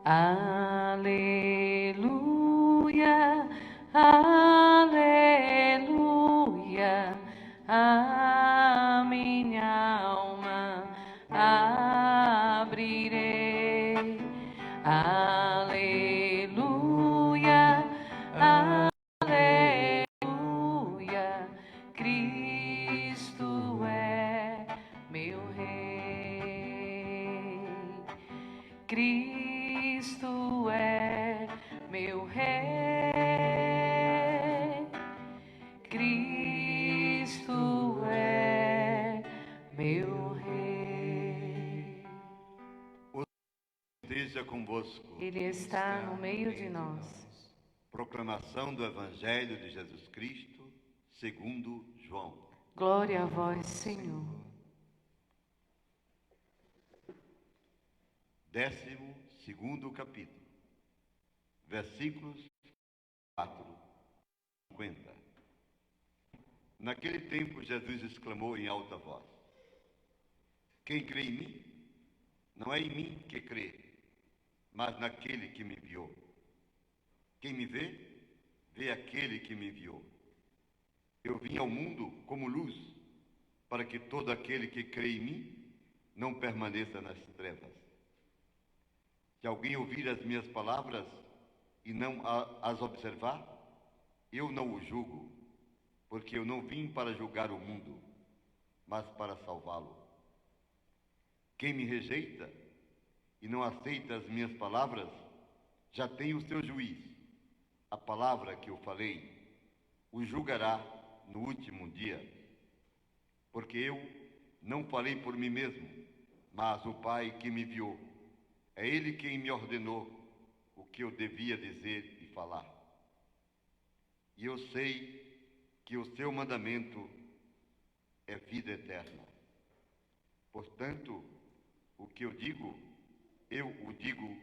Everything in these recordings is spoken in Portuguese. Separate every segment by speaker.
Speaker 1: Aleluia, aleluia, a minha alma abrirei. Aleluia, aleluia, Cristo é meu Rei. Cristo é meu Rei. Cristo é meu Rei.
Speaker 2: Esteja convosco.
Speaker 1: Ele está no meio de nós.
Speaker 2: Proclamação do Evangelho de Jesus Cristo, segundo João.
Speaker 1: Glória a vós, Senhor.
Speaker 2: 12º capítulo, versículos 4 a 50. Naquele tempo, Jesus exclamou em alta voz: Quem crê em mim, não é em mim que crê, mas naquele que me enviou. Quem me vê, vê aquele que me enviou. Eu vim ao mundo como luz, para que todo aquele que crê em mim não permaneça nas trevas. Se alguém ouvir as minhas palavras e não as observar, eu não o julgo, porque eu não vim para julgar o mundo, mas para salvá-lo. Quem me rejeita e não aceita as minhas palavras, já tem o seu juiz. A palavra que eu falei o julgará no último dia, porque eu não falei por mim mesmo, mas o Pai que me enviou. É Ele quem me ordenou o que eu devia dizer e falar. E eu sei que o seu mandamento é vida eterna. Portanto, o que eu o digo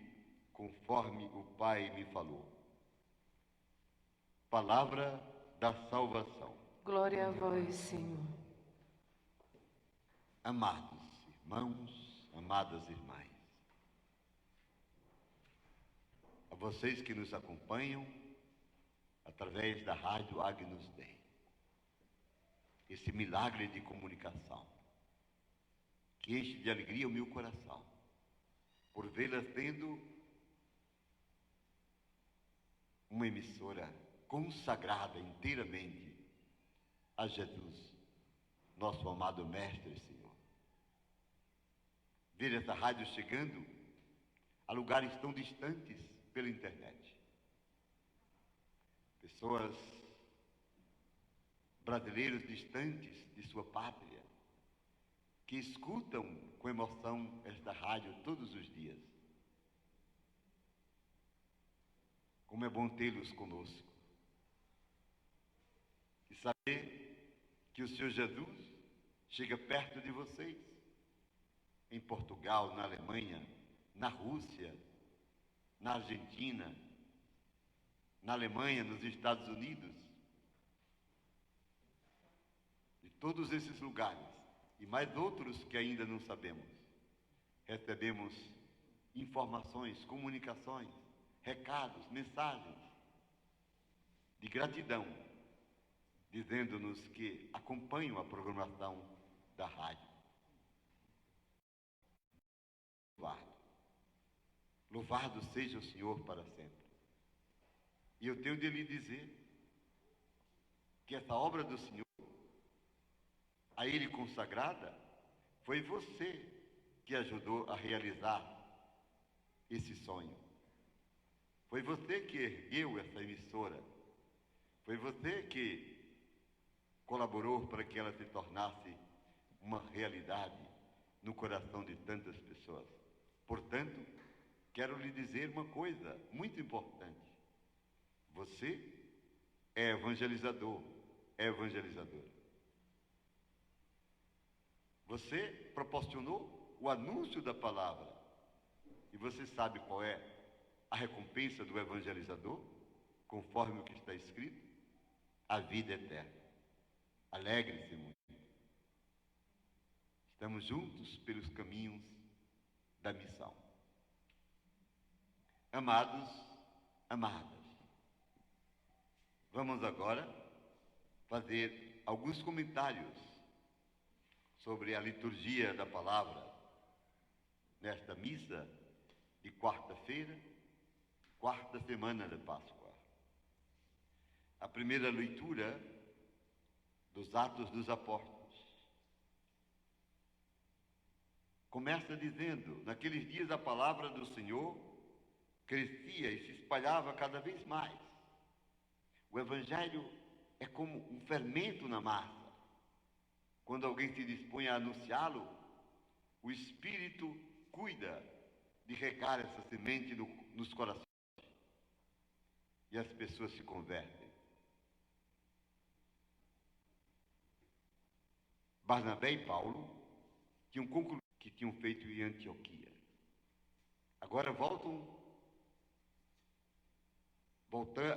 Speaker 2: conforme o Pai me falou. Palavra da salvação.
Speaker 1: Glória a vós, Senhor.
Speaker 2: Amados irmãos, amadas irmãs, a vocês que nos acompanham através da Rádio Agnus Dei, esse milagre de comunicação que enche de alegria o meu coração, por vê-las tendo uma emissora consagrada inteiramente a Jesus, nosso amado Mestre e Senhor. Ver essa rádio chegando a lugares tão distantes pela internet. Pessoas, brasileiros distantes de sua pátria, que escutam com emoção esta rádio todos os dias. Como é bom tê-los conosco. E saber que o Senhor Jesus chega perto de vocês, em Portugal, na Alemanha, na Rússia, na Argentina, na Alemanha, nos Estados Unidos, de todos esses lugares, e mais outros que ainda não sabemos, recebemos informações, comunicações, recados, mensagens de gratidão, dizendo-nos que acompanham a programação da rádio. Louvado seja o Senhor para sempre. E eu tenho de lhe dizer que essa obra do Senhor, a Ele consagrada, foi você que ajudou a realizar esse sonho. Foi você que ergueu essa emissora. Foi você que colaborou para que ela se tornasse uma realidade no coração de tantas pessoas. Portanto, quero lhe dizer uma coisa muito importante. Você é evangelizador, é evangelizadora. Você proporcionou o anúncio da palavra. E você sabe qual é a recompensa do evangelizador? Conforme o que está escrito, a vida eterna. Alegre-se muito. Estamos juntos pelos caminhos da missão. Amados, amadas, vamos agora fazer alguns comentários sobre a liturgia da palavra nesta missa de quarta-feira, quarta semana da Páscoa. A primeira leitura dos Atos dos Apóstolos começa dizendo: naqueles dias a palavra do Senhor crescia e se espalhava cada vez mais. O Evangelho é como um fermento na massa. Quando alguém se dispõe a anunciá-lo, o Espírito cuida de regar essa semente nos corações e as pessoas se convertem. Barnabé e Paulo tinham concluído que tinham feito em Antioquia. Agora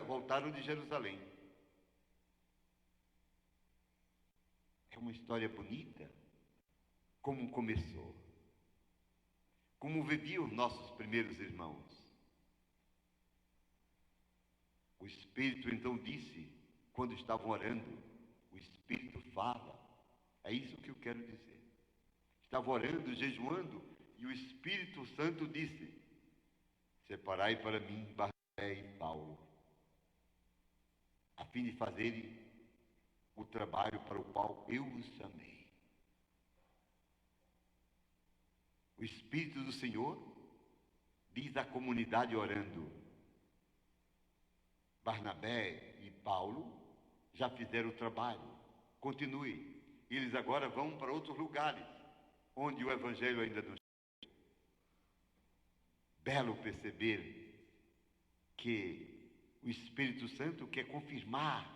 Speaker 2: voltaram de Jerusalém. É uma história bonita, como começou, como viviam nossos primeiros irmãos. O Espírito então disse, quando estavam orando, o Espírito fala. É isso que eu quero dizer. Estavam orando, jejuando, e o Espírito Santo disse: separai para mim Barnabé e Paulo, a fim de fazerem o trabalho para o qual eu os chamei. O Espírito do Senhor diz à comunidade orando: Barnabé e Paulo já fizeram o trabalho, continue. Eles agora vão para outros lugares, onde o Evangelho ainda não chegou. Belo perceber que o Espírito Santo quer confirmar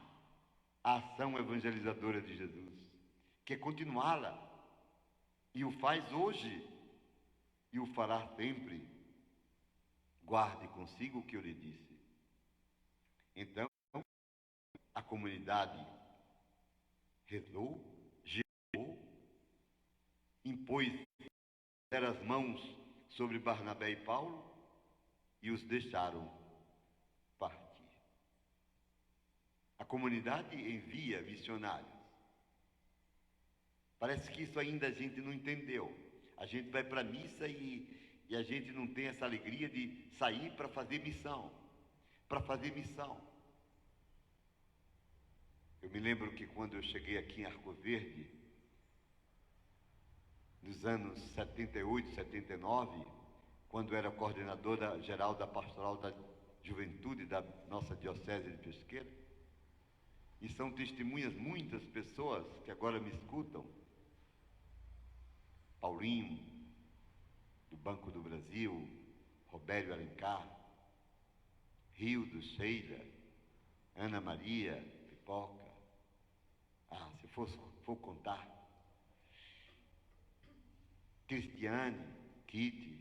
Speaker 2: a ação evangelizadora de Jesus, quer continuá-la, e o faz hoje, e o fará sempre. Guarde consigo o que eu lhe disse. Então, a comunidade rezou, jejuou, impôs as mãos sobre Barnabé e Paulo e os deixaram partir. A comunidade envia missionários. Parece que isso ainda a gente não entendeu. A gente vai para a missa e a gente não tem essa alegria de sair para fazer missão. Para fazer missão. Eu me lembro que quando eu cheguei aqui em Arco Verde, nos anos 78, 79, quando era coordenadora geral da Pastoral da Juventude da nossa Diocese de Pesqueira, e são testemunhas muitas pessoas que agora me escutam. Paulinho, do Banco do Brasil, Robério Alencar, Rildo, Sheila, Ana Maria, Pipoca. Se for contar, Cristiane, Kitty,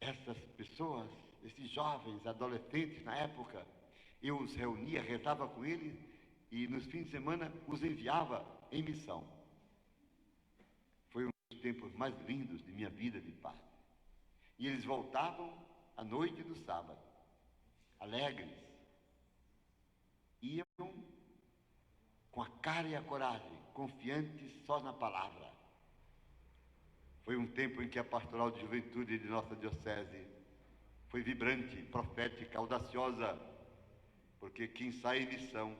Speaker 2: essas pessoas, esses jovens, adolescentes na época, eu os reunia, rezava com eles e nos fins de semana os enviava em missão. Foi um dos tempos mais lindos de minha vida de padre. E eles voltavam à noite do sábado, alegres, iam com a cara e a coragem, confiantes só na palavra. Foi um tempo em que a pastoral de juventude de nossa diocese foi vibrante, profética, audaciosa, porque quem sai em missão,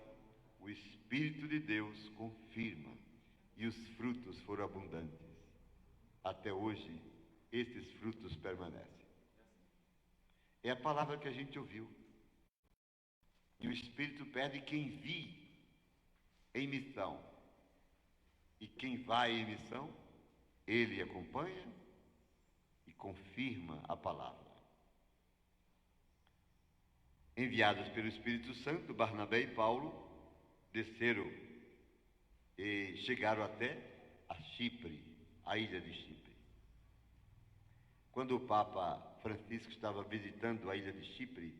Speaker 2: o Espírito de Deus confirma, e os frutos foram abundantes. Até hoje, esses frutos permanecem. É a palavra que a gente ouviu. E o Espírito pede que envie em missão. E quem vai em missão, ele acompanha e confirma a palavra. Enviados pelo Espírito Santo, Barnabé e Paulo desceram e chegaram até a Chipre, a ilha de Chipre. Quando o Papa Francisco estava visitando a ilha de Chipre,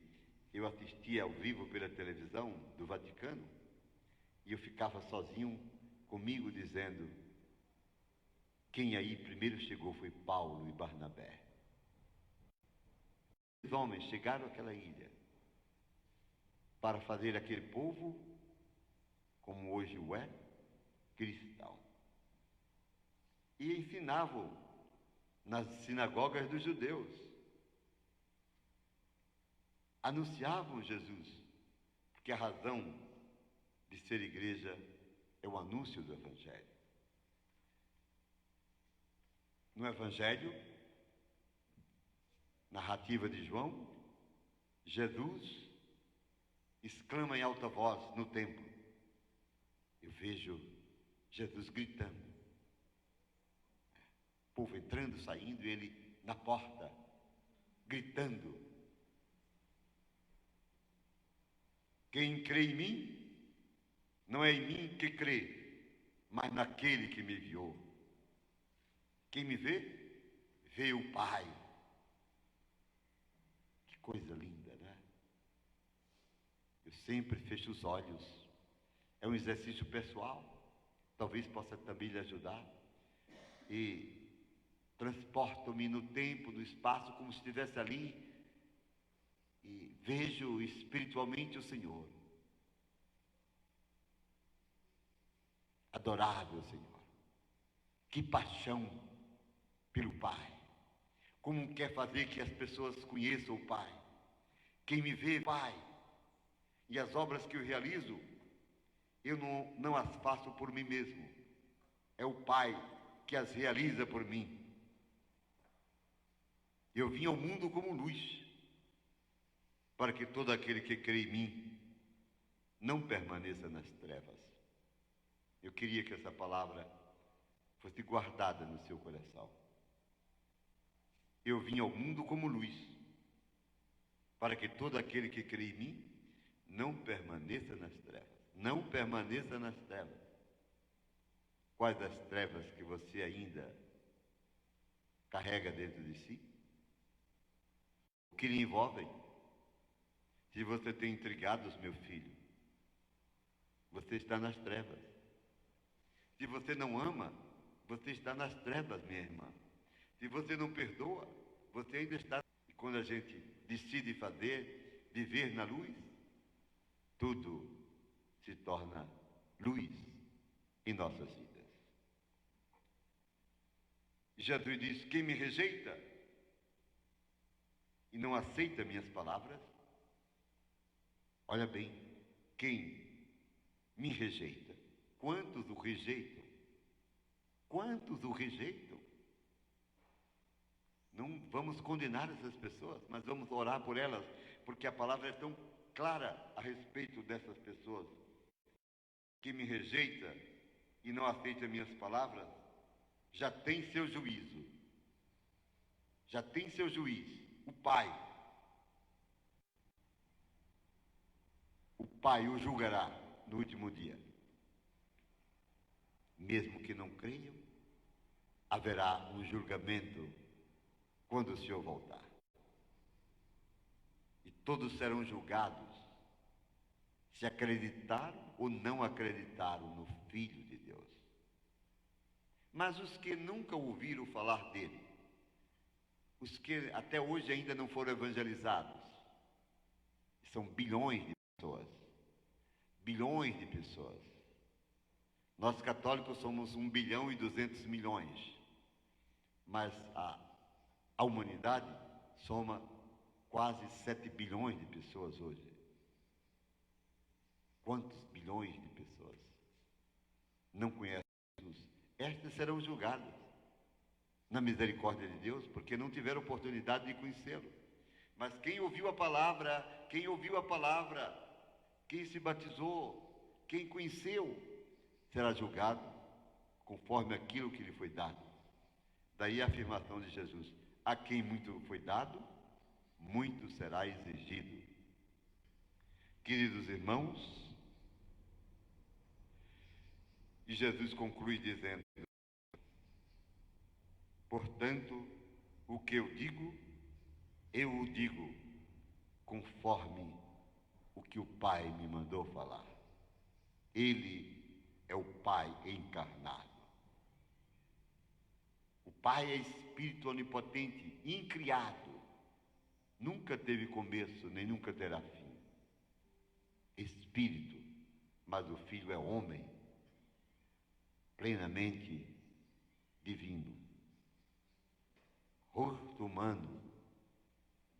Speaker 2: eu assistia ao vivo pela televisão do Vaticano e eu ficava sozinho comigo dizendo: quem aí primeiro chegou foi Paulo e Barnabé. homens chegaram àquela ilha para fazer aquele povo, como hoje o é, cristão. E ensinavam nas sinagogas dos judeus. Anunciavam Jesus, porque a razão de ser igreja é o anúncio do Evangelho. No Evangelho, narrativa de João, Jesus exclama em alta voz no templo. Eu vejo Jesus gritando. O povo entrando, saindo, ele na porta, gritando. Quem crê em mim, não é em mim que crê, mas naquele que me enviou. Quem me vê, vê o Pai. Que coisa linda, né? Eu sempre fecho os olhos. É um exercício pessoal. Talvez possa também lhe ajudar. E transporto-me no tempo, no espaço, como se estivesse ali. E vejo espiritualmente o Senhor. Adorável Senhor. Que paixão pelo Pai. Como quer fazer que as pessoas conheçam o Pai. Quem me vê, Pai. E as obras que eu realizo, eu não as faço por mim mesmo. É o Pai que as realiza por mim. Eu vim ao mundo como luz, para que todo aquele que crê em mim não permaneça nas trevas. Eu queria que essa palavra fosse guardada no seu coração. Eu vim ao mundo como luz, para que todo aquele que crê em mim não permaneça nas trevas. Não permaneça nas trevas. Quais as trevas que você ainda carrega dentro de si? O que lhe envolvem? Se você tem intrigados, meu filho, você está nas trevas. Se você não ama, você está nas trevas, minha irmã. Se você não perdoa, você ainda está. E quando a gente decide fazer, viver na luz, tudo se torna luz em nossas vidas. Jesus diz: quem me rejeita e não aceita minhas palavras, olha bem, quem me rejeita, quantos o rejeitam? Quantos o rejeitam? Não vamos condenar essas pessoas, mas vamos orar por elas, porque a palavra é tão clara a respeito dessas pessoas. Quem me rejeita e não aceita minhas palavras, já tem seu juízo. Já tem seu juiz, o Pai. O Pai o julgará no último dia. Mesmo que não creiam, haverá um julgamento quando o Senhor voltar. E todos serão julgados se acreditaram ou não acreditaram no Filho de Deus. Mas os que nunca ouviram falar dele, os que até hoje ainda não foram evangelizados, são bilhões de pessoas. Bilhões de pessoas. Nós católicos somos 1.200.000.000, mas a humanidade soma quase 7 bilhões de pessoas hoje. Quantos bilhões de pessoas não conhecem Jesus? Estas serão julgadas na misericórdia de Deus, porque não tiveram oportunidade de conhecê-lo. Mas quem ouviu a palavra, quem se batizou, quem conheceu, será julgado conforme aquilo que lhe foi dado. Daí a afirmação de Jesus: a quem muito foi dado, muito será exigido. Queridos irmãos, e Jesus conclui dizendo: portanto, o que eu o digo conforme o que o Pai me mandou falar. Ele é o Pai encarnado. O Pai é Espírito onipotente, incriado, nunca teve começo, nem nunca terá fim. Espírito, mas o Filho é homem, plenamente divino, rosto humano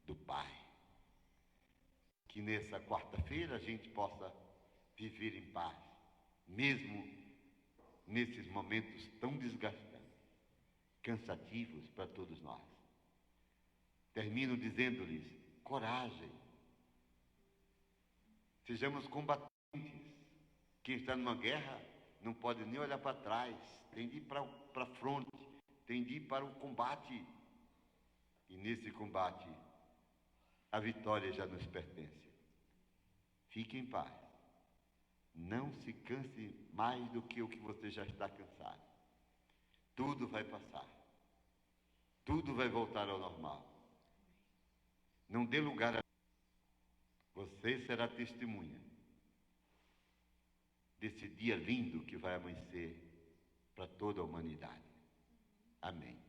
Speaker 2: do Pai. Que nessa quarta-feira a gente possa viver em paz, mesmo nesses momentos tão desgastantes, cansativos para todos nós. Termino dizendo-lhes: coragem, sejamos combatentes. Quem está numa guerra não pode nem olhar para trás, tem de ir para a fronte, tem de ir para o combate. E nesse combate, a vitória já nos pertence. Fique em paz. Não se canse mais do que o que você já está cansado. Tudo vai passar. Tudo vai voltar ao normal. Não dê lugar a... Você será testemunha desse dia lindo que vai amanhecer para toda a humanidade. Amém.